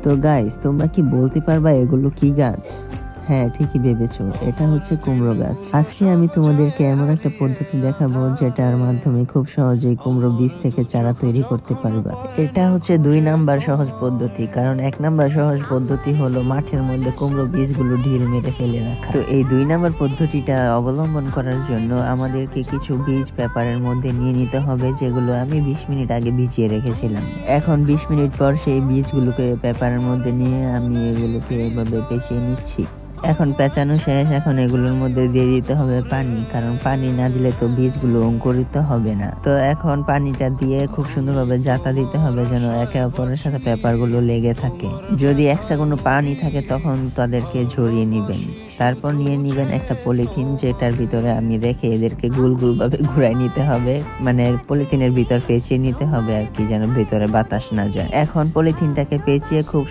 তো গাইস, তোমরা কি বলতে পারবা এগুলো কি গাছ? হ্যাঁ, ঠিকই ভেবেছো, এটা হচ্ছে কুমড়ো গাছ। আজকে আমি তোমাদেরকে এমন একটা পদ্ধতি দেখাবো যেটার মাধ্যমে খুব সহজেই কুমড়ো বীজ থেকে চারা তৈরি করতে পারবা। এটা হচ্ছে 2 নাম্বার সহজ পদ্ধতি, কারণ 1 নাম্বার সহজ পদ্ধতি হলো মাঠের মধ্যে কুমড়ো বীজগুলো ঢিল মেরে ফেলে রাখা। তো এই 2 নাম্বার পদ্ধতিটা অবলম্বন করার জন্য আমাদেরকে কিছু বীজ পেপারের মধ্যে নিয়ে নিতে হবে, যেগুলো আমি 20 মিনিট আগে ভিজিয়ে রেখেছিলাম। এখন 20 মিনিট পর সেই বীজগুলোকে পেপারের মধ্যে নিয়ে আমি এগুলোকে এভাবে পেঁচিয়ে নিচ্ছি। এখন পেঁচানো শেষ। এখন এগুলোর মধ্যে দিয়ে দিতে হবে পানি, কারণ পানি না দিলে তো বীজগুলো অঙ্কুরিত হবে না। তো এখন পানিটা দিয়ে খুব সুন্দরভাবে জাতা দিতে হবে, যেন একে অপরের সাথে পেপারগুলো লেগে থাকে। যদি এক্সট্রা কোনো পানি থাকে তখন তাদেরকে ঝরিয়ে নিবেন। তারপর নিয়ে নিবেন একটা পলিথিন, যেটার ভিতরে আমি রেখে এদেরকে গোল গোল ভাবে ঘুরাই নিতে হবে, মানে পলিথিনের ভিতর পেঁচিয়ে নিতে হবে আর কি, যেন ভিতরে বাতাস না যায়। এখন পলিথিনটাকে পেঁচিয়ে খুব